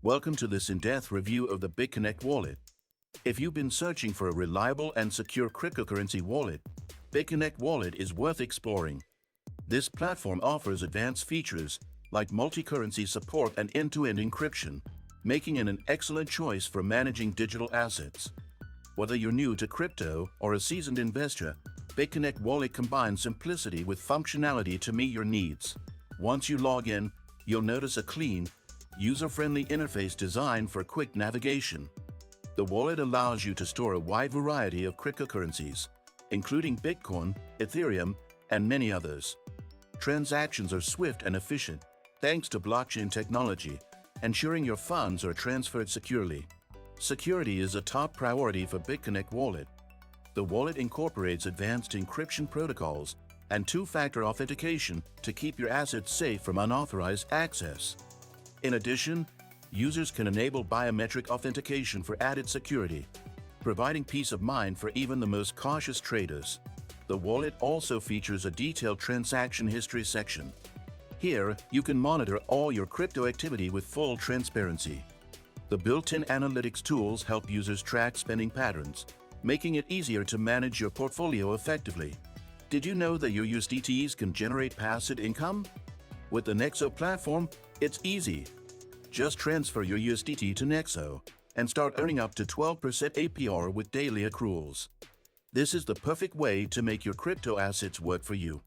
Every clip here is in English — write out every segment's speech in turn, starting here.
Welcome to this in-depth review of the BitConnect wallet. If you've been searching for a reliable and secure cryptocurrency wallet, BitConnect Wallet is worth exploring. This platform offers advanced features like multi-currency support and end-to-end encryption, making it an excellent choice for managing digital assets. Whether you're new to crypto or a seasoned investor, BitConnect Wallet combines simplicity with functionality to meet your needs. Once you log in, you'll notice a clean, user-friendly interface designed for quick navigation. The wallet allows you to store a wide variety of cryptocurrencies, including Bitcoin, Ethereum, and many others. Transactions are swift and efficient, thanks to blockchain technology, ensuring your funds are transferred securely. Security is a top priority for BitConnect Wallet. The wallet incorporates advanced encryption protocols and two-factor authentication to keep your assets safe from unauthorized access. In addition, users can enable biometric authentication for added security, providing peace of mind for even the most cautious traders. The wallet also features a detailed transaction history section. Here, you can monitor all your crypto activity with full transparency. The built-in analytics tools help users track spending patterns, making it easier to manage your portfolio effectively. Did you know that your USDTs can generate passive income? With the Nexo platform, it's easy. Just transfer your USDT to Nexo and start earning up to 12% APR with daily accruals. This is the perfect way to make your crypto assets work for you.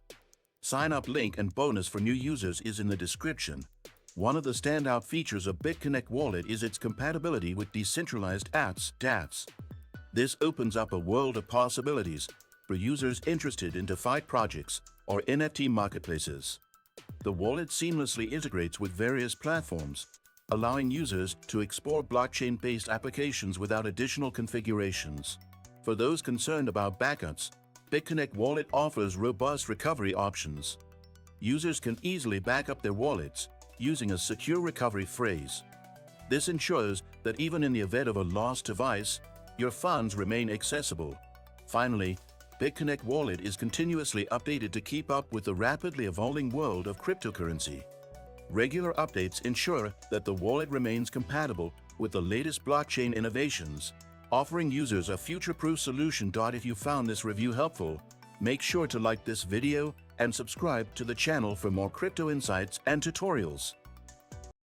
Sign-up link and bonus for new users is in the description. One of the standout features of BitConnect Wallet is its compatibility with decentralized apps, DApps. This opens up a world of possibilities for users interested in DeFi projects or NFT marketplaces. The wallet seamlessly integrates with various platforms, allowing users to explore blockchain-based applications without additional configurations. For those concerned about backups, BitConnect Wallet offers robust recovery options. Users can easily back up their wallets using a secure recovery phrase. This ensures that even in the event of a lost device, your funds remain accessible. Finally, BitConnect Wallet is continuously updated to keep up with the rapidly evolving world of cryptocurrency. Regular updates ensure that the wallet remains compatible with the latest blockchain innovations, offering users a future-proof solution. If you found this review helpful, make sure to like this video and subscribe to the channel for more crypto insights and tutorials.